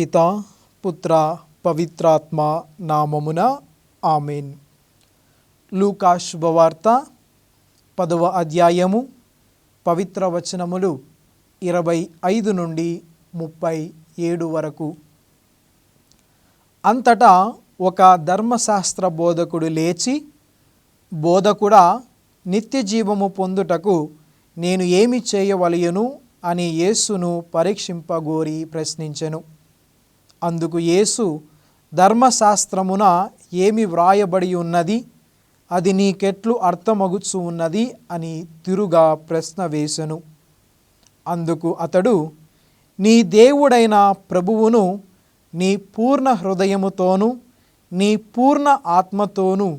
పిత పుత్ర పవిత్రాత్మ నామమున ఆమేన్. లూకా శుభవార్త 10వ అధ్యాయము పవిత్ర వచనములు 25 నుండి 37 వరకు. అంతటా ఒక ధర్మశాస్త్ర బోధకుడు లేచి, బోధకుడా, నిత్య జీవము పొందుటకు నేను ఏమి చేయవలయను అని యేసును పరీక్షింపగోరి ప్రశ్నించెను. అందుకు యేసు, ధర్మశాస్త్రమున ఏమి వ్రాయబడి ఉన్నది, అది నీకెట్లు అర్థమగుచు ఉన్నది అని తిరుగా ప్రశ్న వేసెను. అందుకు అతడు, నీ దేవుడైన ప్రభువును నీ పూర్ణ హృదయముతోనూ, నీ పూర్ణ ఆత్మతోనూ,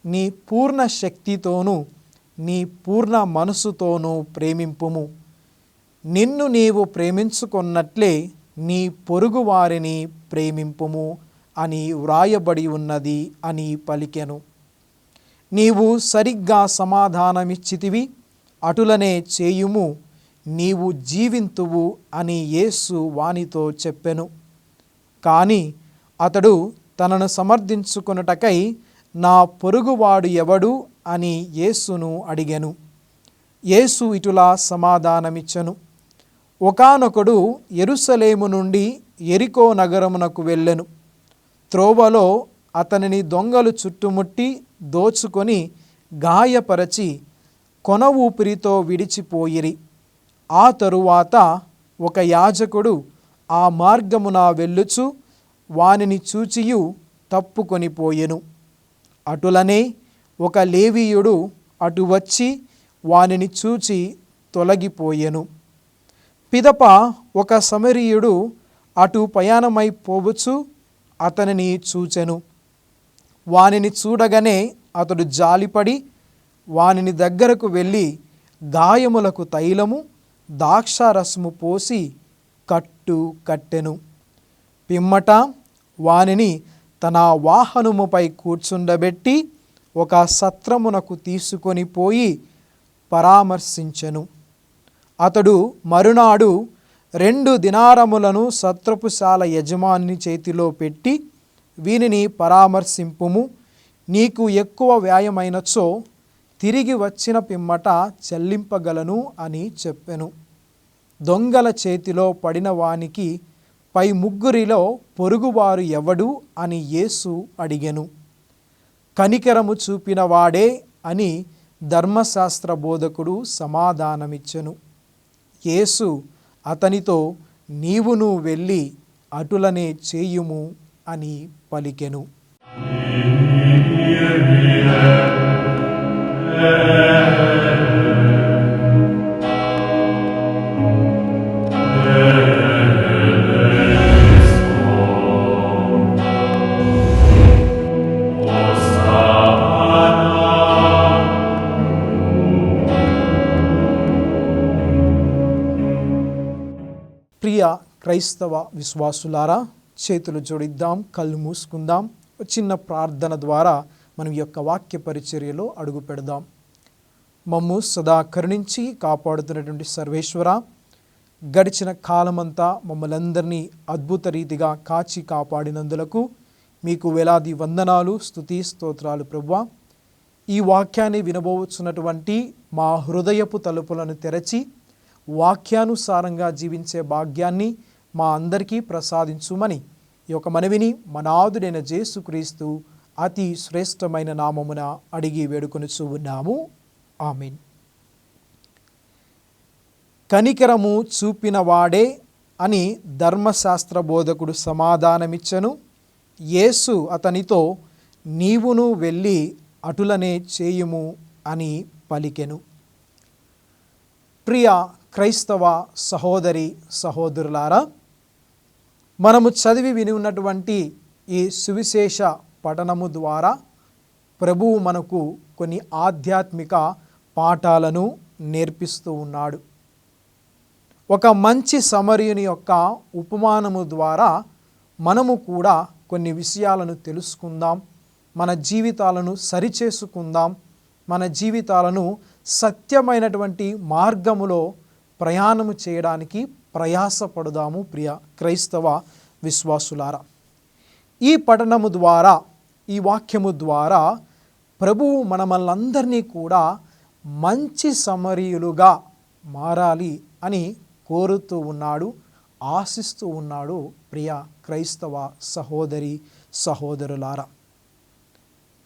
నీ పూర్ణ శక్తితోనూ, నీ పూర్ణ మనసుతోనూ ప్రేమింపుము. నిన్ను నీవు ప్రేమించుకొన్నట్లే నీ పొరుగు వారిని ప్రేమింపుము అని వ్రాయబడి ఉన్నది అని పలికెను. నీవు సరిగ్గా సమాధానమిచ్చితివి, అటులనే చేయుము, నీవు జీవింతువు అని యేసు వానితో చెప్పెను. కానీ అతడు తనను సమర్థించుకొనుటకై, నా పొరుగువాడు ఎవడు అని యేసును అడిగెను. యేసు ఇటులా సమాధానమిచ్చెను. ఒకానొకడు యెరూషలేము నుండి యెరికో నగరమునకు వెళ్ళెను. త్రోవలో అతనిని దొంగలు చుట్టుముట్టి దోచుకొని గాయపరచి కొన ఊపిరితో విడిచిపోయిరి. ఆ తరువాత ఒక యాజకుడు ఆ మార్గమున వెళ్ళుచు వానిని చూచియు తప్పుకొని పోయెను. అటులనే ఒక లేవీయుడు అటు వచ్చి వానిని చూచి తొలగిపోయెను. పిదప ఒక సమరీయుడు అటు ప్రయాణమైపోవచ్చు అతనిని చూచెను. వానిని చూడగానే అతడు జాలిపడి వానిని దగ్గరకు వెళ్ళి గాయములకు తైలము, ద్రాక్షారసము పోసి కట్టెను. పిమ్మట వానిని తన వాహనముపై కూర్చుండబెట్టి ఒక సత్రమునకు తీసుకొని పోయి పరామర్శించెను. అతడు మరునాడు 2 దినారములను సత్రపుశాల యజమాని చేతిలో పెట్టి, వీనిని పరామర్శింపుము, నీకు ఎక్కువ వ్యయమైనచో తిరిగి వచ్చిన పిమ్మట చెల్లింపగలను అని చెప్పెను. దొంగల చేతిలో పడిన వానికి పై ముగ్గురిలో పొరుగువారు ఎవడు అని యేసు అడిగెను. కనికరము చూపిన వాడే అని ధర్మశాస్త్ర బోధకుడు సమాధానమిచ్చెను. యేసు అతనితో, నీవును వెళ్ళి అటులనే చేయుము అని పలికెను. ప్రియ క్రైస్తవ విశ్వాసులారా, చేతులు జోడిద్దాం, కళ్ళు మూసుకుందాం. చిన్న ప్రార్థన ద్వారా మనం ఈ యొక్క వాక్య పరిచర్యలో అడుగు పెడదాం. మమ్ము సదా కరుణించి కాపాడుతున్నటువంటి సర్వేశ్వర, గడిచిన కాలమంతా మమ్మల్ని అందరినీ అద్భుత రీతిగా కాచి కాపాడినందులకు మీకు వేలాది వందనాలు, స్తుతి స్తోత్రాలు ప్రభువా. ఈ వాక్యాన్ని వినబోచున్నటువంటి మా హృదయపు తలుపులను తెరచి వాక్యానుసారంగా జీవించే భాగ్యాన్ని మా అందరికీ ప్రసాదించుమని ఈ యొక్క మనవిని మనాథుడైన యేసుక్రీస్తు అతి శ్రేష్టమైన నామమున అడిగి వేడుకొనుచు ఉన్నాము. ఆమేన్. కనికరము చూపిన వాడే అని ధర్మశాస్త్ర బోధకుడు సమాధానమిచ్చెను. యేసు అతనితో, నీవును వెళ్ళి అటులనే చేయుము అని పలికెను. ప్రియ క్రైస్తవ సహోదరి సహోదరులారా, మనము చదివి విని ఉన్నటువంటి ఈ సువిశేష పఠనము ద్వారా ప్రభువు మనకు కొన్ని ఆధ్యాత్మిక పాఠాలను నేర్పిస్తూ ఉన్నాడు. ఒక మంచి సమరయుని యొక్క ఉపమానము ద్వారా మనము కూడా కొన్ని విషయాలను తెలుసుకుందాం, మన జీవితాలను సరిచేసుకుందాం, మన జీవితాలను సత్యమైనటువంటి మార్గములో ప్రయాణము చేయడానికి ప్రయాసపడదాము. ప్రియ క్రైస్తవ విశ్వాసులారా, ఈ పఠనము ద్వారా, ఈ వాక్యము ద్వారా ప్రభువు మనమల్లందరినీ కూడా మంచి సమరీయులుగా మారాలి అని కోరుతూ ఉన్నాడు, ఆశిస్తూ ఉన్నాడు. ప్రియ క్రైస్తవ సహోదరి సహోదరులారా,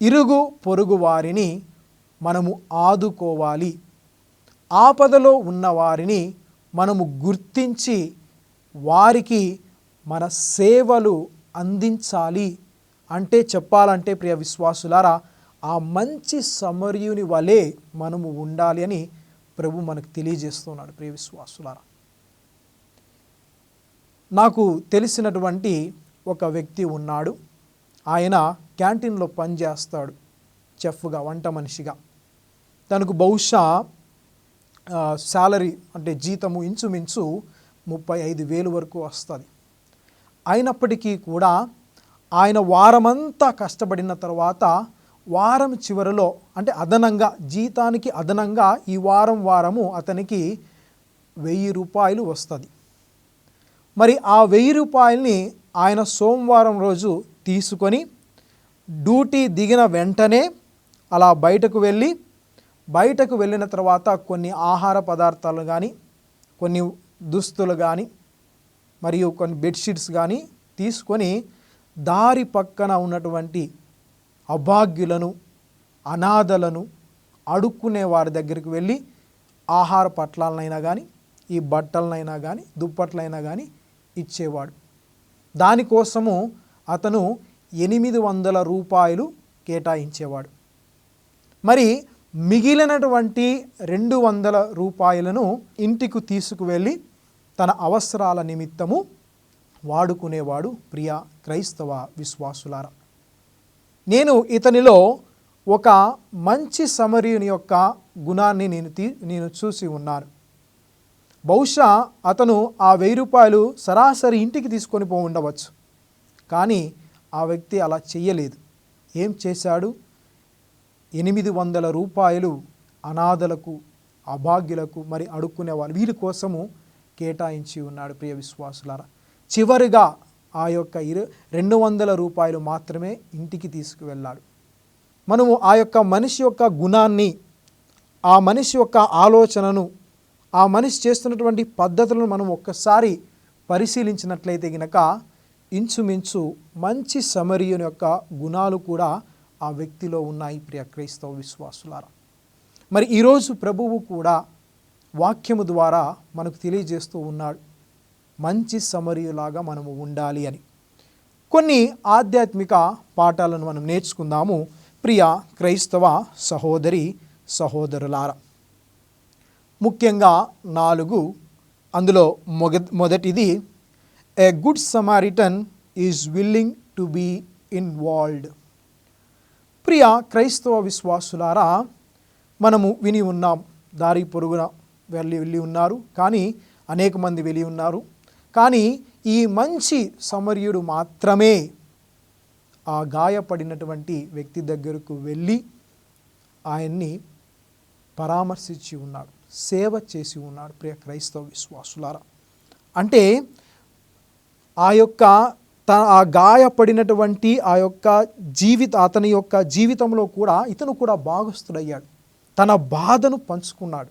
ఇరుగు పొరుగు వారిని మనము ఆదుకోవాలి. ఆపదలో ఉన్నవారిని మనము గుర్తించి వారికి మన సేవలు అందించాలి. అంటే చెప్పాలంటే ప్రియ విశ్వాసులారా, ఆ మంచి సమరయుని వలె మనము ఉండాలి అని ప్రభు మనకు తెలియజేస్తున్నాడు. ప్రియ విశ్వాసులారా, నాకు తెలిసినటువంటి ఒక వ్యక్తి ఉన్నాడు. ఆయన క్యాంటీన్లో పనిచేస్తాడు, చెఫ్గా, వంట మనిషిగా. తనకు బహుశా శాలరీ అంటే జీతము ఇంచుమించు 35,000 వరకు వస్తుంది. అయినప్పటికీ కూడా ఆయన వారమంతా కష్టపడిన తర్వాత వారం చివరిలో అంటే అదనంగా, జీతానికి అదనంగా ఈ వారము అతనికి 1,000 రూపాయలు వస్తుంది. మరి ఆ 1,000 రూపాయలని ఆయన సోమవారం రోజు తీసుకొని డ్యూటీ దిగిన వెంటనే అలా బయటకు వెళ్ళిన తర్వాత కొన్ని ఆహార పదార్థాలు కానీ, కొన్ని దుస్తులు కానీ, మరియు కొన్ని బెడ్షీట్స్ కానీ తీసుకొని దారి పక్కన ఉన్నటువంటి అభాగ్యులను, అనాథలను, అడుక్కునే వారి దగ్గరికి వెళ్ళి ఆహార పట్లాలనైనా కానీ, ఈ బట్టలనైనా కానీ, దుప్పట్లైనా కానీ ఇచ్చేవాడు. దానికోసము అతను 800 రూపాయలు కేటాయించేవాడు. మరి మిగిలినటువంటి 200 రూపాయలను ఇంటికి తీసుకువెళ్ళి తన అవసరాల నిమిత్తము వాడుకునేవాడు. ప్రియ క్రైస్తవ విశ్వాసులారా, నేను ఇతనిలో ఒక మంచి సమరయుని యొక్క గుణాన్ని నేను చూసి ఉన్నాను. బహుశా అతను ఆ 1,000 రూపాయలు సరాసరి ఇంటికి తీసుకొని ఉండవచ్చు. కానీ ఆ వ్యక్తి అలా చెయ్యలేదు. ఏం చేశాడు? 800 రూపాయలు అనాథలకు, అభాగ్యులకు, మరి అడుక్కునే వాళ్ళు, వీరి కోసము కేటాయించి ఉన్నాడు. ప్రియ విశ్వాసులారా, చివరిగా ఆ యొక్క 200 రూపాయలు మాత్రమే ఇంటికి తీసుకువెళ్ళాడు. మనము ఆ యొక్క మనిషి యొక్క గుణాన్ని, ఆ మనిషి యొక్క ఆలోచనను, ఆ మనిషి చేస్తున్నటువంటి పద్ధతులను మనం ఒక్కసారి పరిశీలించినట్లయితే గనక ఇంచుమించు మంచి సమరయుని యొక్క గుణాలు కూడా ఆ వ్యక్తిలో ఉన్నాయి. ప్రియ క్రైస్తవ విశ్వాసులారా, మరి ఈరోజు ప్రభువు కూడా వాక్యము ద్వారా మనకు తెలియజేస్తూ ఉన్నాడు, మంచి సమరయులాగా మనము ఉండాలి అని. కొన్ని ఆధ్యాత్మిక పాఠాలను మనం నేర్చుకుందాము. ప్రియ క్రైస్తవ సహోదరి సహోదరులారా, ముఖ్యంగా 4, అందులో మొదటిది, a good Samaritan is willing to be involved. ప్రియ క్రైస్తవ విశ్వాసులారా, మనము విని ఉన్నాం, దారి పొరుగున వెళ్ళి ఉన్నారు, కానీ అనేక మంది వెళ్ళి ఉన్నారు. కానీ ఈ మంచి సమరయుడు మాత్రమే ఆ గాయపడినటువంటి వ్యక్తి దగ్గరకు వెళ్ళి ఆయన్ని పరామర్శించి ఉన్నాడు, సేవ చేసి ఉన్నాడు. ప్రియ క్రైస్తవ విశ్వాసులారా, అంటే ఆ గాయపడినటువంటి అతని యొక్క జీవితంలో కూడా ఇతను కూడా భాగస్థుడయ్యాడు. తన బాధను పంచుకున్నాడు.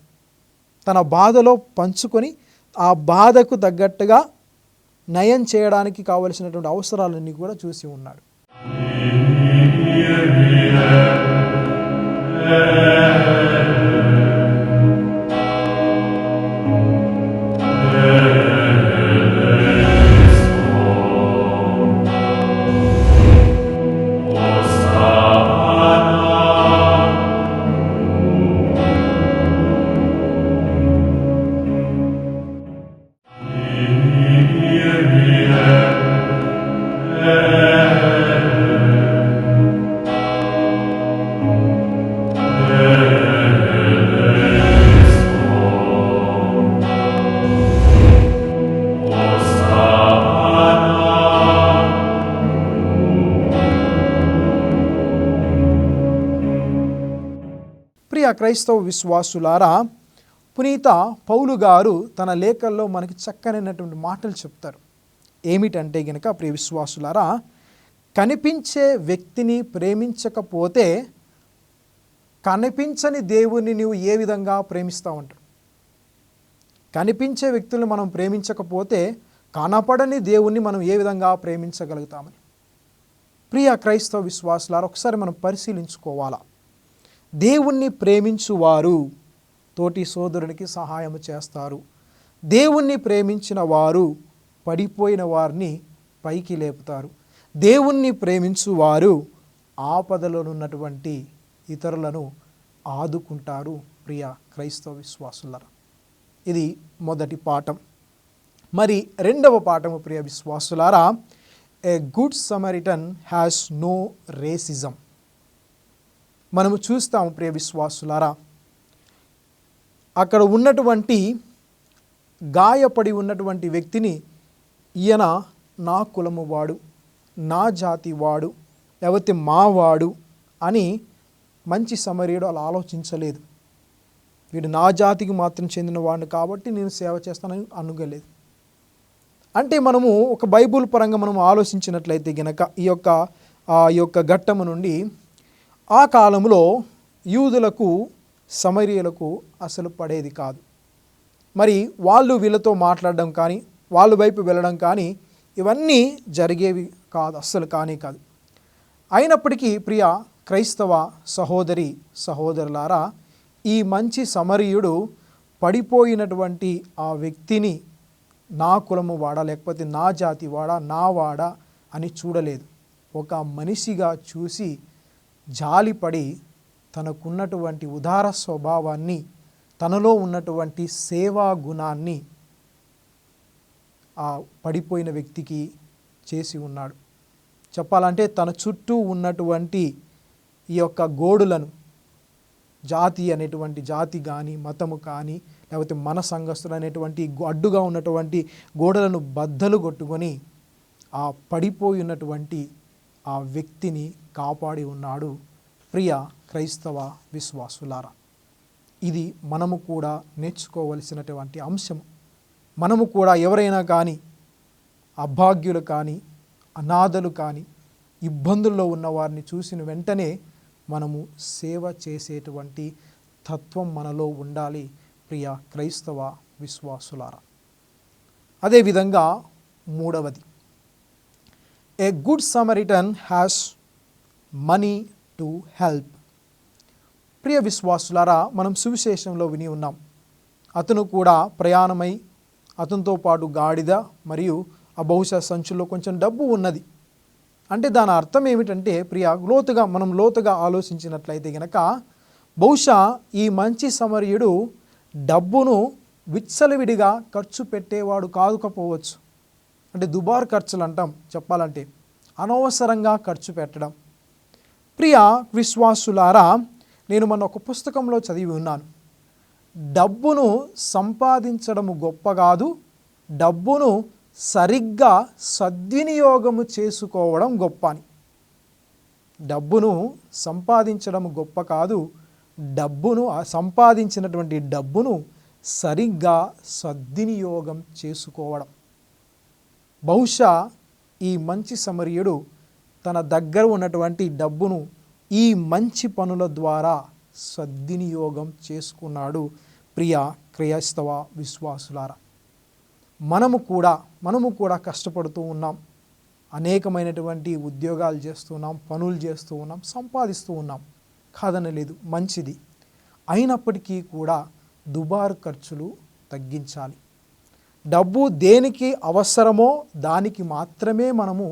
తన బాధలో పంచుకొని ఆ బాధకు తగ్గట్టుగా నయం చేయడానికి కావలసినటువంటి అవసరాలన్నీ కూడా చూసి ఉన్నాడు. క్రైస్తవ విశ్వాసులారా, పునీత పౌలు గారు తన లేఖల్లో మనకి చక్కనైనటువంటి మాటలు చెప్తారు. ఏమిటంటే గనక ప్రియ విశ్వాసులారా, కనిపించే వ్యక్తిని ప్రేమించకపోతే కనిపించని దేవుణ్ణి నువ్వు ఏ విధంగా ప్రేమిస్తావు అంటారు. కనిపించే వ్యక్తులను మనం ప్రేమించకపోతే కనపడని దేవుణ్ణి మనం ఏ విధంగా ప్రేమించగలుగుతామని. ప్రియ క్రైస్తవ విశ్వాసులారా, ఒకసారి మనం పరిశీలించుకోవాలా. దేవుణ్ణి ప్రేమించువారు తోటి సోదరునికి సహాయం చేస్తారు. దేవుణ్ణి ప్రేమించిన వారు పడిపోయిన వారిని పైకి లేపుతారు. దేవుణ్ణి ప్రేమించువారు ఆపదలో ఉన్నటువంటి ఇతరులను ఆదుకుంటారు. ప్రియ క్రైస్తవ విశ్వాసులారా, ఇది మొదటి పాఠం. మరి రెండవ పాఠము ప్రియ విశ్వాసులారా, a good Samaritan has no racism. మనము చూస్తాము ప్రియ విశ్వాసులారా, అక్కడ ఉన్నటువంటి గాయపడి ఉన్నటువంటి వ్యక్తిని, ఈయన నా కులము వాడు, నా జాతి వాడు, లేకపోతే మావాడు అని మంచి సమరీయుడు అలా ఆలోచించలేదు. వీడు నా జాతికి మాత్రం చెందినవాడు కాబట్టి నేను సేవ చేస్తానని అనుకోలేదు. అంటే మనము ఒక బైబుల్ పరంగా మనం ఆలోచించినట్లయితే గనక ఈ యొక్క ఘట్టము నుండి, ఆ కాలంలో యూదులకు సమరీయులకు అసలు పడేది కాదు. మరి వాళ్ళు వీళ్ళతో మాట్లాడడం కానీ, వాళ్ళ వైపు వెళ్ళడం కానీ ఇవన్నీ జరిగేవి కాదు, అస్సలు కానీ కాదు. అయినప్పటికీ ప్రియ క్రైస్తవ సహోదరి సహోదరులారా, ఈ మంచి సమరీయుడు పడిపోయినటువంటి ఆ వ్యక్తిని నా కులము వాడా, లేకపోతే నా జాతి వాడా, నా వాడా అని చూడలేదు. ఒక మనిషిగా చూసి జాలిపడి తనకున్నటువంటి ఉదార స్వభావాన్ని, తనలో ఉన్నటువంటి సేవా గుణాన్ని ఆ పడిపోయిన వ్యక్తికి చేసి ఉన్నాడు. చెప్పాలంటే తన చుట్టూ ఉన్నటువంటి ఈ యొక్క గోడులను, జాతి అనేటువంటి జాతి కానీ, మతము కానీ, లేకపోతే మన సంఘస్థులు అనేటువంటి అడ్డుగా ఉన్నటువంటి గోడలను బద్దలు కొట్టుకొని ఆ పడిపోయి ఉన్నటువంటి ఆ వ్యక్తిని కాపాడి ఉన్నాడు. ప్రియ క్రైస్తవ విశ్వాసులారా, ఇది మనము కూడా నేర్చుకోవలసినటువంటి అంశం. మనము కూడా ఎవరైనా కానీ, అభాగ్యులు కానీ, అనాథలు కానీ, ఇబ్బందుల్లో ఉన్నవారిని చూసిన వెంటనే మనము సేవ చేసేటువంటి తత్వం మనలో ఉండాలి. ప్రియ క్రైస్తవ విశ్వాసులారా, అదేవిధంగా మూడవది, a good Samaritan has money to help. ప్రియ విశ్వాసులారా, మనం సువిశేషంలో విని ఉన్నాం. అతను కూడా ప్రయాణమై, అతనితో పాటు గాడిద మరియు ఆ బహుశా సంచుల్లో కొంచెం డబ్బు ఉన్నది. అంటే దాని అర్థం ఏమిటంటే ప్రియ, మనం లోతుగా ఆలోచించినట్లయితే గనక బహుశా ఈ మంచి సమరీయుడు డబ్బును విచ్చలవిడిగా ఖర్చు పెట్టేవాడు కాదుకపోవచ్చు. అంటే దుబారు ఖర్చులు అంటాం చెప్పాలంటే, అనవసరంగా ఖర్చు పెట్టడం. ప్రియ విశ్వాసులారా, నేను మన ఒక పుస్తకంలో చదివి ఉన్నాను, డబ్బును సంపాదించడము గొప్ప కాదు, డబ్బును సరిగ్గా సద్వినియోగము చేసుకోవడం గొప్ప అని. డబ్బును సంపాదించడం గొప్ప కాదు, సంపాదించినటువంటి డబ్బును సరిగ్గా సద్వినియోగం చేసుకోవడం. బహుశా ఈ మంచి సమరీయుడు తన దగ్గర ఉన్నటువంటి డబ్బును ఈ మంచి పనుల ద్వారా సద్వినియోగం చేసుకున్నాడు. ప్రియ క్రైస్తవ విశ్వాసులారా, మనము కూడా కష్టపడుతూ ఉన్నాం, అనేకమైనటువంటి ఉద్యోగాలు చేస్తున్నాం, పనులు చేస్తూ ఉన్నాం, సంపాదిస్తూ ఉన్నాం, కాదనలేదు, మంచిది. అయినప్పటికీ కూడా దుబారు ఖర్చులు తగ్గించాలి. డబ్బు దేనికి అవసరమో దానికి మాత్రమే మనము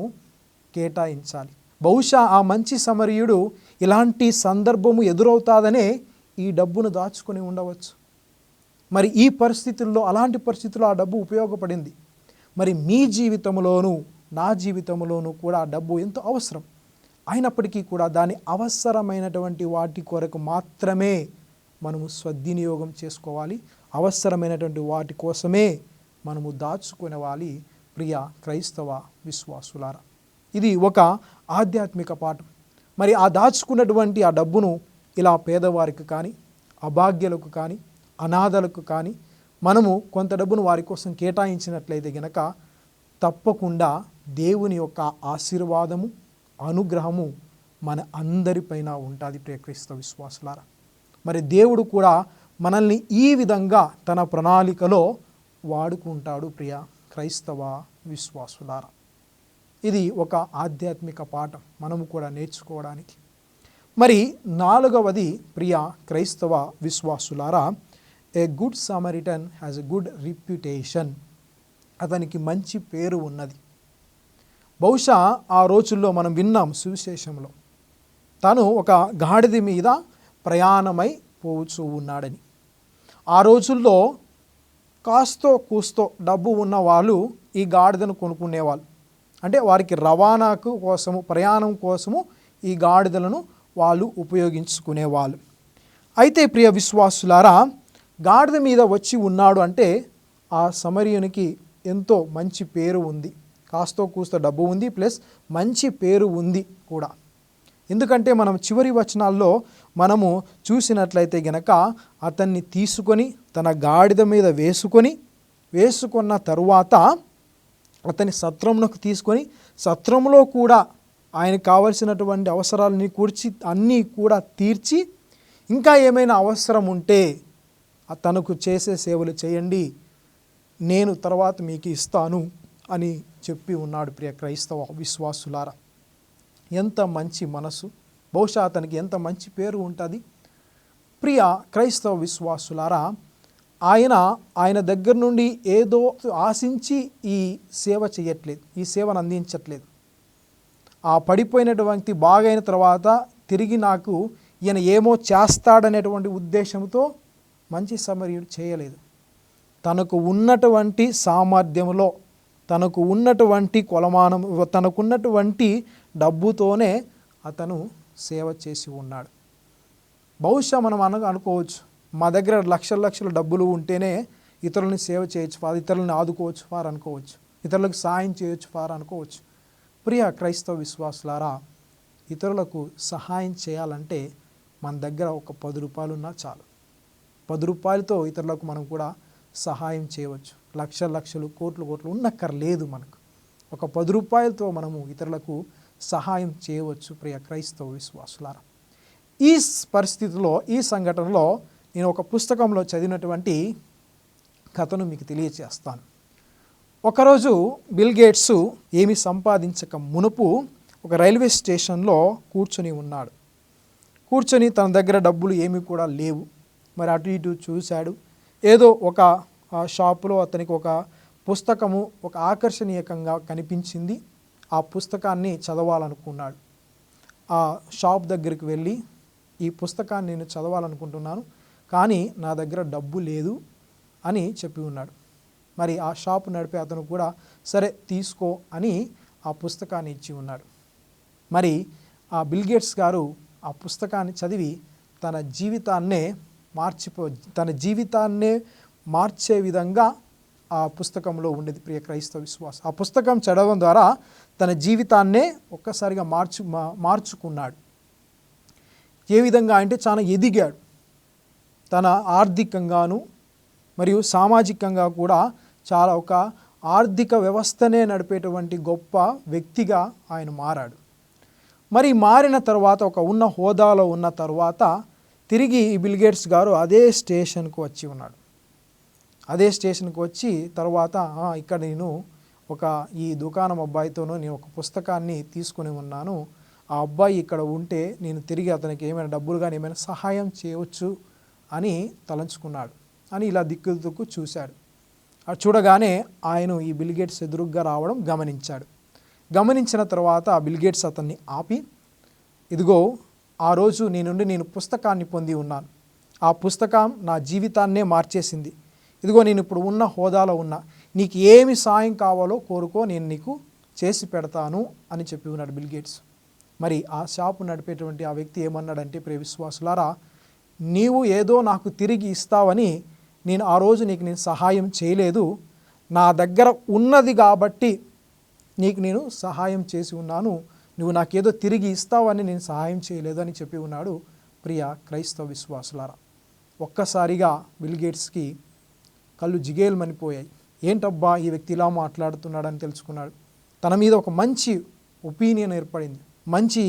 కేటాయించాలి. బహుశా ఆ మంచి సమరీయుడు ఇలాంటి సందర్భము ఎదురవుతాదనే ఈ డబ్బును దాచుకొని ఉండవచ్చు. మరి ఈ పరిస్థితుల్లో, అలాంటి పరిస్థితుల్లో ఆ డబ్బు ఉపయోగపడింది. మరి మీ జీవితంలోనూ నా జీవితంలోనూ కూడా ఆ డబ్బు ఎంతో అవసరం. అయినప్పటికీ కూడా దాని అవసరమైనటువంటి వాటి కొరకు మాత్రమే మనము సద్వినియోగం చేసుకోవాలి. అవసరమైనటువంటి వాటి కోసమే మనము దాచుకునేవాలి. ప్రియ క్రైస్తవ విశ్వాసులారా, ఇది ఒక ఆధ్యాత్మిక పాఠం. మరి ఆ దాచుకున్నటువంటి ఆ డబ్బును ఇలా పేదవారికి కానీ, అభాగ్యులకు కానీ, అనాథలకు కానీ మనము కొంత డబ్బును వారి కోసం కేటాయించినట్లయితే గనక తప్పకుండా దేవుని యొక్క ఆశీర్వాదము, అనుగ్రహము మన అందరిపైన ఉంటుంది ప్రియ క్రైస్తవ విశ్వాసులారా. మరి దేవుడు కూడా మనల్ని ఈ విధంగా తన ప్రణాళికలో వాడుకుంటాడు ప్రియ క్రైస్తవ విశ్వాసులారా. ఇది ఒక ఆధ్యాత్మిక పాఠం మనము కూడా నేర్చుకోవడానికి. మరి 4వది ప్రియ క్రైస్తవ విశ్వాసులారా, a good Samaritan has a good reputation. అతనికి మంచి పేరు ఉన్నది. బహుశా ఆ రోజుల్లో మనం విన్నాం సువిశేషంలో, తను ఒక గాడిద మీద ప్రయాణమై పోవచ్చు ఉన్నాడని. ఆ రోజుల్లో కాస్తో కూస్తో డబ్బు ఉన్న వాళ్ళు ఈ గాడిదను కొనుక్కునేవాళ్ళు. అంటే వారికి రవాణాకు కోసము, ప్రయాణం కోసము ఈ గాడిదలను వాళ్ళు ఉపయోగించుకునేవాళ్ళు. అయితే ప్రియ విశ్వాసులారా, గాడిద మీద వచ్చి ఉన్నాడు అంటే ఆ సమరయునికి ఎంతో మంచి పేరు ఉంది. కాస్తో కూస్తో డబ్బు ఉంది, ప్లస్ మంచి పేరు ఉంది కూడా. ఎందుకంటే మనం చివరి వచనాల్లో మనము చూసినట్లయితే గనక అతన్ని తీసుకొని తన గాడిద మీద వేసుకున్న తరువాత అతని సత్రమునకు తీసుకొని, సత్రంలో కూడా ఆయనకు కావలసినటువంటి అవసరాలని అన్నీ కూడా తీర్చి, ఇంకా ఏమైనా అవసరం ఉంటే తనకు చేసే సేవలు చేయండి, నేను తర్వాత మీకు ఇస్తాను అని చెప్పి ఉన్నాడు ప్రియ క్రైస్తవ విశ్వాసులారా. ఎంత మంచి మనసు, బహుశా అతనికి ఎంత మంచి పేరు ఉంటుంది. ప్రియ క్రైస్తవ విశ్వాసులారా, ఆయన దగ్గర నుండి ఏదో ఆశించి ఈ సేవ చేయట్లేదు, ఈ సేవను అందించట్లేదు. ఆ పడిపోయినటువంటి బాగైన తర్వాత తిరిగి నాకు ఈయన ఏమో చేస్తాడనేటువంటి ఉద్దేశంతో మంచి సమరయుడు చేయలేదు. తనకు ఉన్నటువంటి సామర్థ్యంలో, తనకు ఉన్నటువంటి కొలమానం, తనకున్నటువంటి డబ్బుతోనే అతను సేవ చేసి ఉన్నాడు. బహుశా మనం అనుకోవచ్చు, మా దగ్గర లక్షల డబ్బులు ఉంటేనే ఇతరులని సేవ చేయొచ్చు, ఇతరులను ఆదుకోవచ్చు వారు అనుకోవచ్చు, ఇతరులకు సాయం చేయొచ్చు వారు అనుకోవచ్చు. ప్రియ క్రైస్తవ విశ్వాసులారా, ఇతరులకు సహాయం చేయాలంటే మన దగ్గర ఒక 10 రూపాయలు ఉన్నా చాలు. 10 రూపాయలతో ఇతరులకు మనం కూడా సహాయం చేయవచ్చు. లక్షలు కోట్లు ఉన్నక్కర్లేదు. మనకు ఒక 10 రూపాయలతో మనము ఇతరులకు సహాయం చేయవచ్చు ప్రియ క్రైస్తవ విశ్వాసులారా. ఈ పరిస్థితిలో, ఈ సంఘటనలో నేను ఒక పుస్తకంలో చదివినటువంటి కథను మీకు తెలియచేస్తాను. ఒకరోజు బిల్ గేట్స్ ఏమి సంపాదించక మునుపు ఒక రైల్వే స్టేషన్లో కూర్చొని ఉన్నాడు. కూర్చొని తన దగ్గర డబ్బులు ఏమీ కూడా లేవు. మరి అటు ఇటు చూశాడు. ఏదో ఒక షాపులో అతనికి ఒక పుస్తకము ఒక ఆకర్షణీయకంగా కనిపించింది. ఆ పుస్తకాన్ని చదవాలనుకున్నాడు. ఆ షాప్ దగ్గరికి వెళ్ళి, ఈ పుస్తకాన్ని నేను చదవాలనుకుంటున్నాను, కానీ నా దగ్గర డబ్బు లేదు అని చెప్పి ఉన్నాడు. మరి ఆ షాప్ నడిపే అతను కూడా సరే తీసుకో అని ఆ పుస్తకాన్ని ఇచ్చి ఉన్నాడు. మరి ఆ బిల్ గేట్స్ గారు ఆ పుస్తకాన్ని చదివి తన జీవితాన్నే మార్చే విధంగా ఆ పుస్తకంలో ఉండేది ప్రియ క్రైస్తవ విశ్వాసం. ఆ పుస్తకం చదవడం ద్వారా తన జీవితాన్నే ఒక్కసారిగా మార్చుకున్నాడు. ఏ విధంగా అంటే చాలా ఎదిగాడు. తన ఆర్థికంగాను మరియు సామాజికంగా కూడా చాలా ఒక ఆర్థిక వ్యవస్థనే నడిపేటువంటి గొప్ప వ్యక్తిగా ఆయన మారాడు. మరి మారిన తర్వాత, ఒక ఉన్న హోదాలో ఉన్న తర్వాత తిరిగి ఈ బిల్ గేట్స్ గారు అదే స్టేషన్కు వచ్చి ఉన్నాడు. అదే స్టేషన్కి వచ్చి తర్వాత ఇక్కడ నేను ఈ దుకాణం అబ్బాయితోనూ నేను ఒక పుస్తకాన్ని తీసుకుని ఉన్నాను, ఆ అబ్బాయి ఇక్కడ ఉంటే నేను తిరిగి అతనికి ఏమైనా డబ్బులు కానీ ఏమైనా సహాయం చేయవచ్చు అని తలంచుకున్నాడు. అని ఇలా దిక్కు చూశాడు. అది చూడగానే ఆయన ఈ బిల్ గేట్స్ ఎదురుగ్గా రావడం గమనించాడు. గమనించిన తర్వాత ఆ బిల్ గేట్స్ అతన్ని ఆపి, ఇదిగో ఆ రోజు నేను పుస్తకాన్ని పొంది ఉన్నాను, ఆ పుస్తకం నా జీవితాన్నే మార్చేసింది, ఇదిగో నేను ఇప్పుడు ఉన్న హోదాలో ఉన్నా, నీకు ఏమి సాయం కావాలో కోరుకో, నేను నీకు చేసి పెడతాను అని చెప్పి ఉన్నాడు బిల్ గేట్స్. మరి ఆ షాపు నడిపేటువంటి ఆ వ్యక్తి ఏమన్నాడంటే, ప్రియ విశ్వాసులారా, నీవు ఏదో నాకు తిరిగి ఇస్తావని నేను ఆ రోజు నేను సహాయం చేయలేదు, నా దగ్గర ఉన్నది కాబట్టి నీకు నేను సహాయం చేసి ఉన్నాను, నువ్వు నాకేదో తిరిగి ఇస్తావని నేను సహాయం చేయలేదు అని చెప్పి ఉన్నాడు ప్రియ క్రైస్తవ విశ్వాసులారా. ఒక్కసారిగా బిల్ గేట్స్కి కళ్ళు జిగేల్మనిపోయాయి. ఏంటబ్బా ఈ వ్యక్తి ఇలా మాట్లాడుతున్నాడని తెలుసుకున్నాడు. తన మీద ఒక మంచి ఒపీనియన్ ఏర్పడింది, మంచి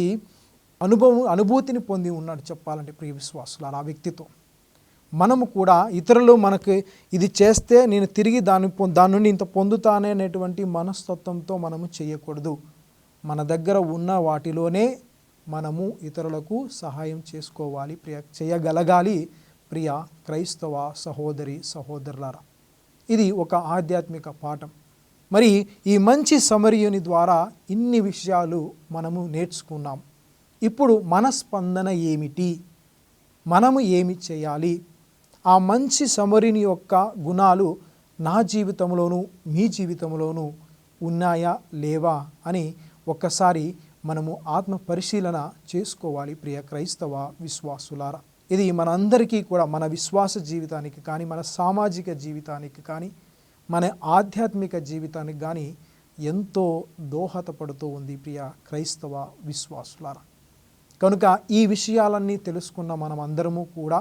అనుభూతిని పొంది ఉన్నాడు చెప్పాలంటే ప్రియ విశ్వాసులారా. ఆ వ్యక్తితో మనము కూడా ఇతరులు మనకు ఇది చేస్తే నేను తిరిగి దాని నుండి ఇంత పొందుతానే అనేటువంటి మనస్తత్వంతో మనము చేయకూడదు. మన దగ్గర ఉన్న వాటిలోనే మనము ఇతరులకు సహాయం చేసుకోవాలి, చేయగలగాలి ప్రియ క్రైస్తవ సహోదరి సహోదరులారా. ఇది ఒక ఆధ్యాత్మిక పాఠం. మరి ఈ మంచి సమరయుని ద్వారా ఇన్ని విషయాలు మనము నేర్చుకున్నాం. ఇప్పుడు మన స్పందన ఏమిటి? మనము ఏమి చేయాలి? ఆ మంచి సమరయుని యొక్క గుణాలు నా జీవితంలోనూ మీ జీవితంలోనూ ఉన్నాయా లేవా అని ఒక్కసారి మనము ఆత్మ పరిశీలన చేసుకోవాలి ప్రియ క్రైస్తవ విశ్వాసులారా. ఇది మనందరికీ కూడా మన విశ్వాస జీవితానికి కానీ, మన సామాజిక జీవితానికి కానీ, మన ఆధ్యాత్మిక జీవితానికి కానీ ఎంతో దోహదపడుతూ ఉంది ప్రియ క్రైస్తవ విశ్వాసులారా. కనుక ఈ విషయాలన్నీ తెలుసుకున్న మనం అందరము కూడా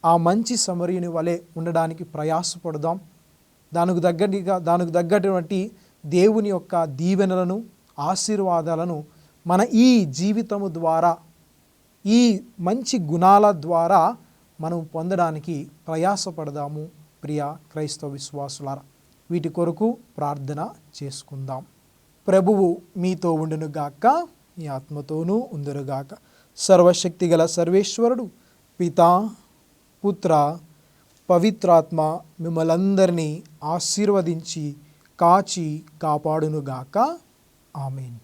ఆ మంచి సమరయుని వలె ఉండడానికి ప్రయాసపడదాం. దానికి తగ్గటువంటి దేవుని యొక్క దీవెనలను, ఆశీర్వాదాలను మన ఈ జీవితము ద్వారా, ఈ మంచి గుణాల ద్వారా మనం పొందడానికి ప్రయాసపడదాము ప్రియ క్రైస్తవ విశ్వాసులారా. వీటి కొరకు ప్రార్థన చేసుకుందాం. ప్రభువు మీతో ఉండునుగాక, మీ ఆత్మతోనూ ఉందురుగాక. సర్వశక్తిగల సర్వేశ్వరుడు పితా, పుత్ర, పవిత్రాత్మ మిమ్మలందరినీ ఆశీర్వదించి కాచి కాపాడునుగాక. ఆమేన్.